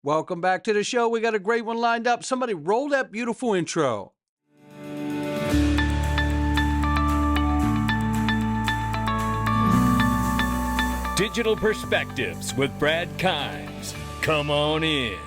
Welcome back to the show. We got a great one lined up. Somebody roll that beautiful intro. Digital Perspectives with Brad Kimes. Come on in.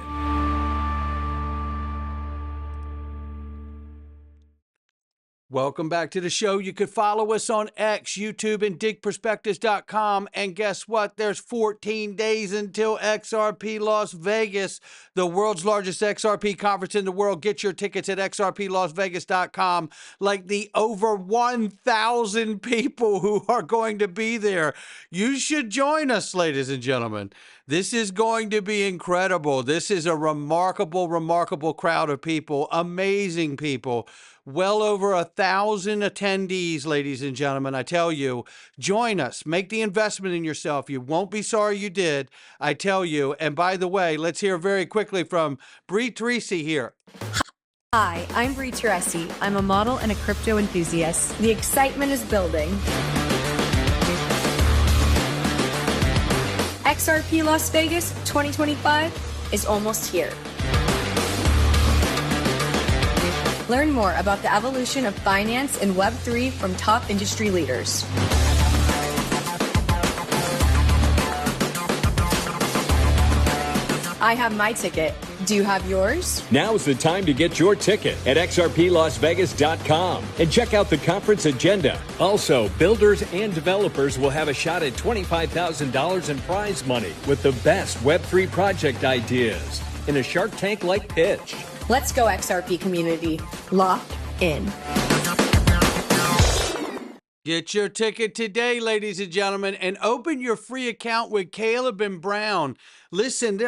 Welcome back to the show. You could follow us on X, YouTube, and digperspectives.com. And guess what? There's 14 days until XRP Las Vegas, the world's largest XRP conference in the world. Get your tickets at xrplasvegas.com. Like the over 1,000 people who are going to be there. You should join us, ladies and gentlemen. This is going to be incredible. This is a remarkable, remarkable crowd of people, amazing people. Well over 1,000 attendees, ladies and gentlemen. I tell you, join us. Make the investment in yourself. You won't be sorry you did, I tell you. And by the way, let's hear very quickly from Bri Teresi here. Hi, I'm Bri Teresi. I'm a model and a crypto enthusiast. The excitement is building. XRP Las Vegas 2025 is almost here. Learn more about the evolution of finance and Web3 from top industry leaders. I have my ticket. Do you have yours? Now's the time to get your ticket at xrplasvegas.com and check out the conference agenda. Also, builders and developers will have a shot at $25,000 in prize money with the best Web3 project ideas in a Shark Tank-like pitch. Let's go, XRP community. Lock in. Get your ticket today, ladies and gentlemen, and open your free account with Caleb and Brown. Listen,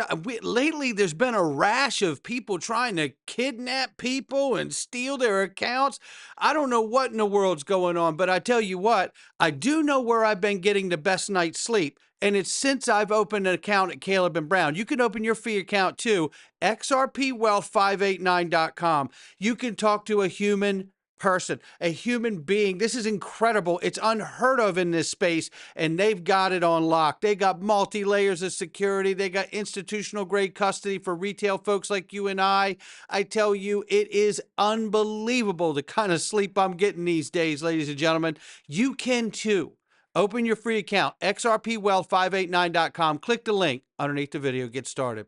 lately there's been a rash of people trying to kidnap people and steal their accounts. I don't know what in the world's going on, but I tell you what, I do know where I've been getting the best night's sleep. And it's since I've opened an account at Caleb and Brown. You can open your free account too, xrpwealth589.com. You can talk to a human person, a human being. This is incredible. It's unheard of in this space, and they've got it on lock. They got multi-layers of security. They got institutional grade custody for retail folks like you and I. I tell you, it is unbelievable the kind of sleep I'm getting these days, ladies and gentlemen. You can too. Open your free account, xrpwealth589.com. Click the link underneath the video. Get started.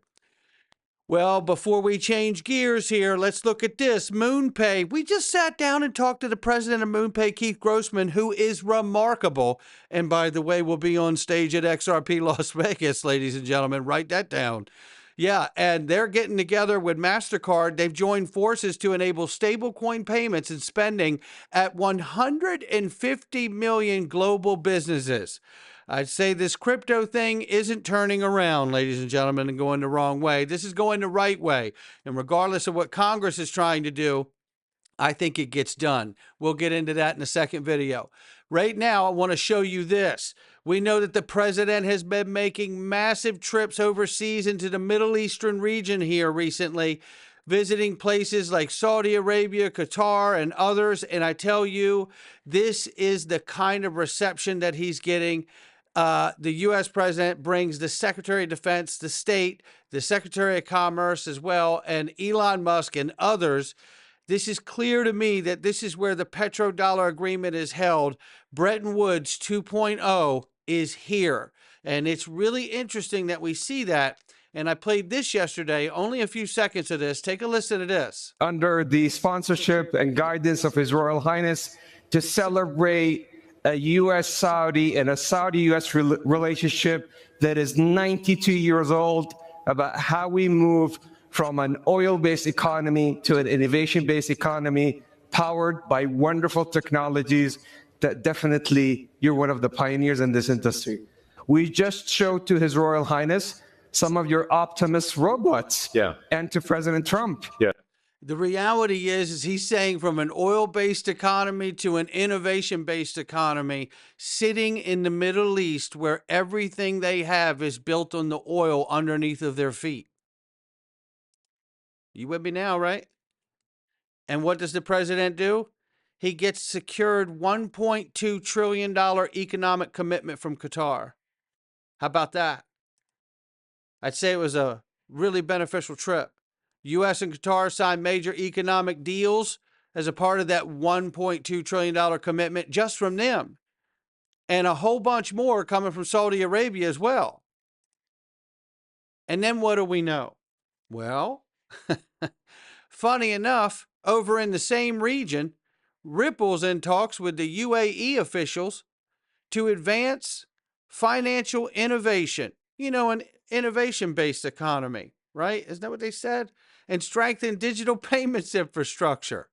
Well, before we change gears here, let's look at this. MoonPay. We just sat down and talked to the president of MoonPay, Keith Grossman, who is remarkable. And by the way, will be on stage at XRP Las Vegas, ladies and gentlemen. Write that down. Yeah, and they're getting together with MasterCard. They've joined forces to enable stablecoin payments and spending at 150 million global businesses. I'd say this crypto thing isn't turning around, ladies and gentlemen, and going the wrong way. This is going the right way. And regardless of what Congress is trying to do, I think it gets done. We'll get into that in the second video. Right now, I want to show you this. We know that the president has been making massive trips overseas into the Middle Eastern region here recently, visiting places like Saudi Arabia, Qatar, and others. And I tell you, this is the kind of reception that he's getting. The U.S. president brings the Secretary of Defense, the state, the Secretary of Commerce as well, and Elon Musk and others. This is clear to me that this is where the petrodollar agreement is held. Brenton Woods 2.0 is here. And it's really interesting that we see that. And I played this yesterday, only a few seconds of this. Take a listen to this. Under the sponsorship and guidance of His Royal Highness, to celebrate a U.S.-Saudi and a Saudi-U.S. relationship that is 92 years old, about how we move from an oil-based economy to an innovation-based economy powered by wonderful technologies that definitely you're one of the pioneers in this industry. We just showed to His Royal Highness some of your Optimus robots, and to President Trump. The reality is he's saying from an oil-based economy to an innovation-based economy, sitting in the Middle East where everything they have is built on the oil underneath of their feet. You with me now, right? And what does the president do? He gets secured $1.2 trillion economic commitment from Qatar. How about that? I'd say it was a Really beneficial trip. U.S. and Qatar signed major economic deals as a part of that $1.2 trillion commitment just from them. And a whole bunch more coming from Saudi Arabia as well. And then what do we know? Well, funny enough, over in the same region, Ripple's in talks with the UAE officials to advance financial innovation. You know, an innovation-based economy, right? Isn't that what they said? And strengthen digital payments infrastructure.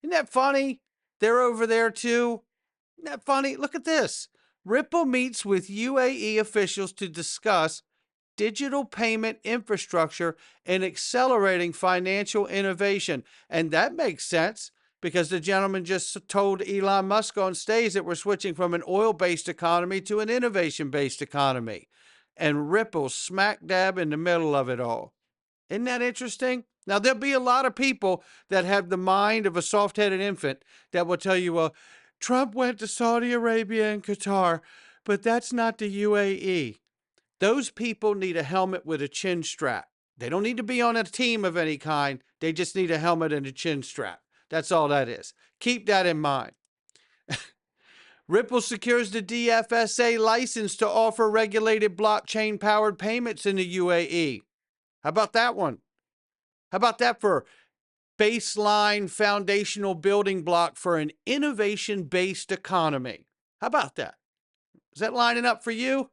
Isn't that funny? They're over there too. Isn't that funny? Look at this. Ripple meets with UAE officials to discuss digital payment infrastructure and accelerating financial innovation. And that makes sense because the gentleman just told Elon Musk on stage that we're switching from an oil-based economy to an innovation-based economy. And Ripple's smack dab in the middle of it all. Isn't that interesting? Now, there'll be a lot of people that have the mind of a soft-headed infant that will tell you, well, Trump went to Saudi Arabia and Qatar, but that's not the UAE. Those people need a helmet with a chin strap. They don't need to be on a team of any kind. They just need a helmet and a chin strap. That's all that is. Keep that in mind. Ripple secures the DFSA license to offer regulated blockchain-powered payments in the UAE. How about that one? How about that for baseline foundational building block for an innovation-based economy? How about that? Is that lining up for you?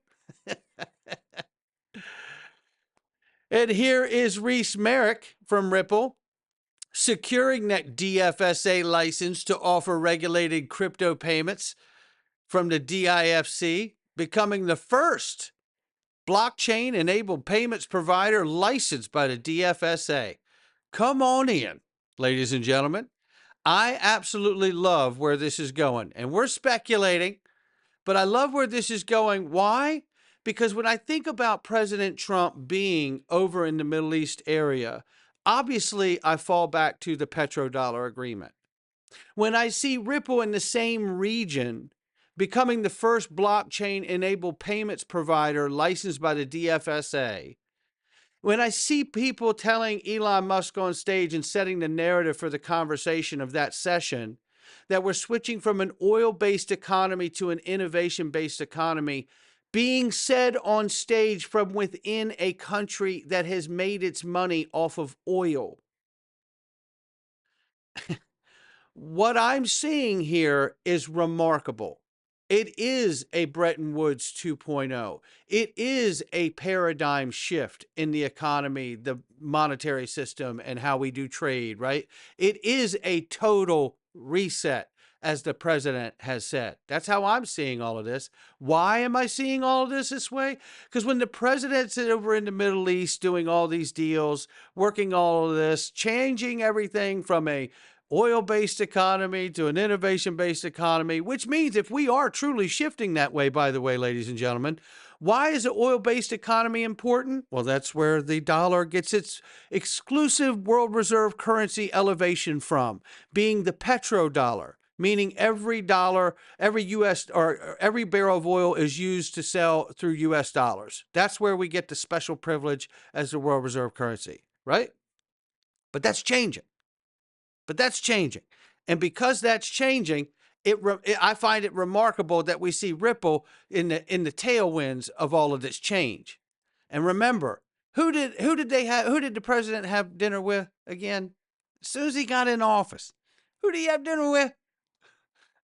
And here is Reese Merrick from Ripple securing that DFSA license to offer regulated crypto payments from the DIFC, becoming the first blockchain-enabled payments provider licensed by the DFSA. Come on in, ladies and gentlemen. I absolutely love where this is going, and we're speculating, but I love where this is going. Why? Because when I think about President Trump being over in the Middle East area, obviously I fall back to the petrodollar agreement. When I see Ripple in the same region becoming the first blockchain-enabled payments provider licensed by the DFSA, when I see people telling Elon Musk on stage and setting the narrative for the conversation of that session that we're switching from an oil-based economy to an innovation-based economy, being said on stage from within a country that has made its money off of oil. What I'm seeing here is remarkable. It is a Brenton Woods 2.0. It is a paradigm shift in the economy, the monetary system, and how we do trade, right? It is a total reset, as the president has said. That's how I'm seeing all of this. Why am I seeing all of this way? Because when the president's over in the Middle East doing all these deals, working all of this, changing everything from a oil-based economy to an innovation-based economy, which means if we are truly shifting that way, by the way, ladies and gentlemen, why is the oil-based economy important? Well, that's where the dollar gets its exclusive world reserve currency elevation from, being the petrodollar, meaning every dollar, every US or every barrel of oil is used to sell through US dollars. That's where we get the special privilege as the world reserve currency, right? But that's changing. And because that's changing, I find it remarkable that we see Ripple in the tailwinds of all of this change. And remember, who did the president have dinner with again? As soon as he got in office, who did he have dinner with?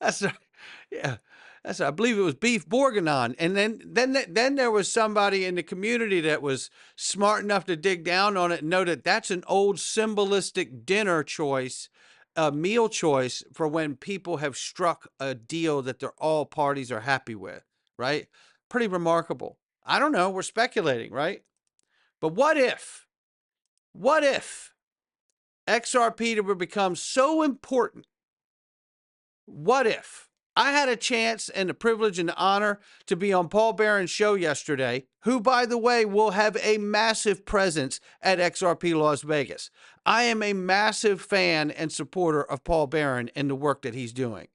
I believe it was Beef Bourguignon. And then there was somebody in the community that was smart enough to dig down on it and know that that's an old symbolistic dinner choice, a meal choice for when people have struck a deal that all parties are happy with, right? Pretty remarkable. I don't know. We're speculating, right? But what if XRP would become so important? What if I had a chance and the privilege and the honor to be on Paul Barron's show yesterday, who, by the way, will have a massive presence at XRP Las Vegas. I am a massive fan and supporter of Paul Barron and the work that he's doing.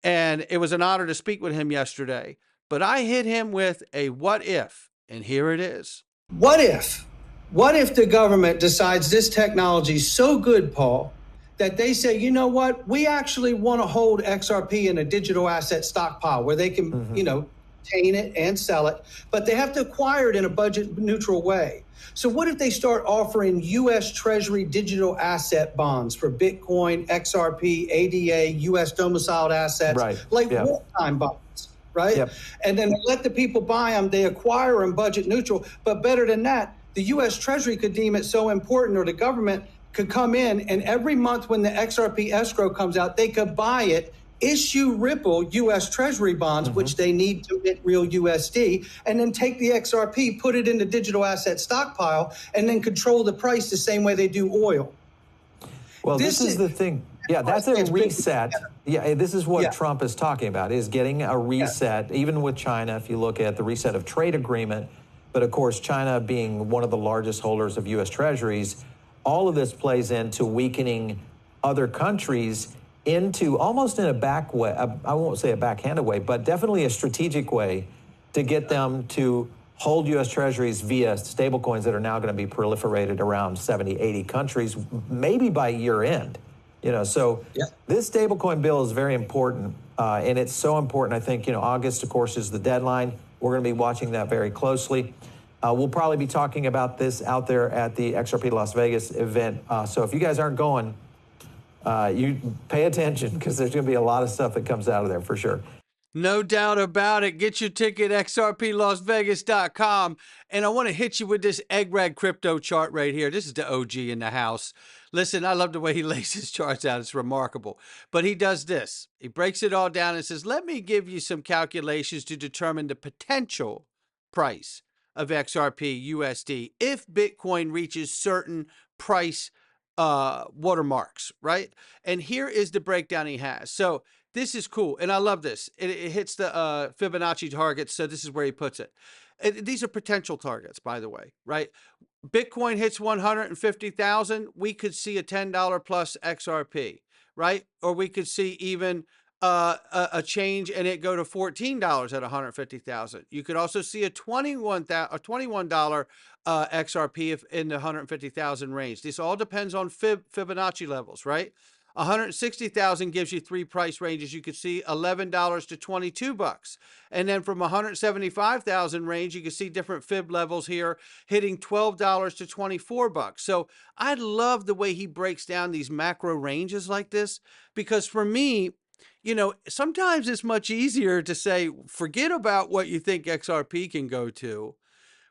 And it was an honor to speak with him yesterday. But I hit him with a what if, and here it is. What if What if the government decides this technology is so good, Paul, that they say, you know what, we actually want to hold XRP in a digital asset stockpile where they can, obtain it and sell it, but they have to acquire it in a budget neutral way. So what if they start offering U.S. Treasury digital asset bonds for Bitcoin, XRP, ADA, U.S. domiciled assets, like wartime bonds, right? Yep. And then let the people buy them, they acquire them budget neutral, but better than that, the U.S. Treasury could deem it so important, or the government could come in, and every month when the XRP escrow comes out, they could buy it, issue Ripple U.S. Treasury bonds, which they need to mint real USD, and then take the XRP, put it in the digital asset stockpile, and then control the price the same way they do oil. Well, this is the thing. Yeah, that's a reset. Yeah, this is what Trump is talking about, is getting a reset, even with China, if you look at the reset of trade agreement. But of course, China being one of the largest holders of U.S. Treasuries, all of this plays into weakening other countries into almost in a back way, I won't say a backhanded way, but definitely a strategic way to get them to hold U.S. Treasuries via stablecoins that are now going to be proliferated around 70, 80 countries, maybe by year end. So this stablecoin bill is very important, and it's so important. I think, August, of course, is the deadline. We're going to be watching that very closely. We'll probably be talking about this out there at the XRP Las Vegas event. So if you guys aren't going, you pay attention, because there's going to be a lot of stuff that comes out of there for sure. No doubt about it. Get your ticket, XRPLasVegas.com. And I want to hit you with this egg rag crypto chart right here. This is the OG in the house. Listen, I love the way he lays his charts out. It's remarkable. But he does this. He breaks it all down and says, let me give you some calculations to determine the potential price of XRP USD if Bitcoin reaches certain price watermarks, right? And here is the breakdown he has. So this is cool, and I love this. It hits the Fibonacci targets, so this is where he puts it. These are potential targets, by the way, right? Bitcoin hits 150,000, we could see a $10 plus XRP, right? Or we could see even a change and it go to $14 at 150,000. You could also see a $21 XRP if in the 150,000 range. This all depends on Fibonacci levels, right? 160,000 gives you three price ranges. You could see $11 to $22. And then from 175,000 range, you can see different fib levels here hitting $12 to $24. So I love the way he breaks down these macro ranges like this, because for me, sometimes it's much easier to say, forget about what you think XRP can go to,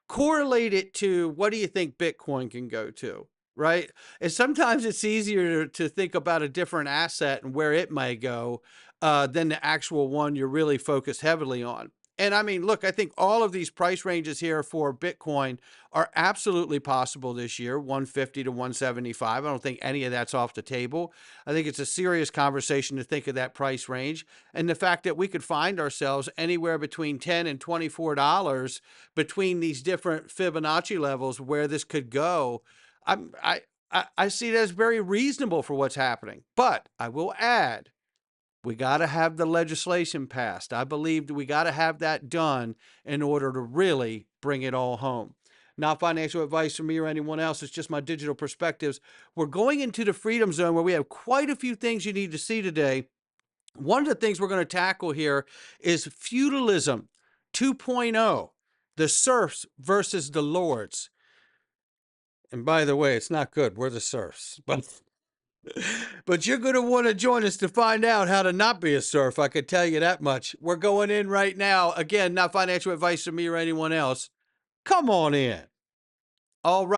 correlate it to what do you think Bitcoin can go to, right? And sometimes it's easier to think about a different asset and where it may go than the actual one you're really focused heavily on. And I mean, look, I think all of these price ranges here for Bitcoin are absolutely possible this year, 150 to 175. I don't think any of that's off the table. I think it's a serious conversation to think of that price range. And the fact that we could find ourselves anywhere between $10 and $24 between these different Fibonacci levels where this could go, I see it as very reasonable for what's happening. But I will add, we got to have the legislation passed. I believe that we got to have that done in order to really bring it all home. Not financial advice from me or anyone else. It's just my digital perspectives. We're going into the freedom zone where we have quite a few things you need to see today. One of the things we're going to tackle here is feudalism 2.0, the serfs versus the lords. And by the way, it's not good. We're the serfs. But you're going to want to join us to find out how to not be a serf. I can tell you that much. We're going in right now. Again, not financial advice from me or anyone else. Come on in. All right.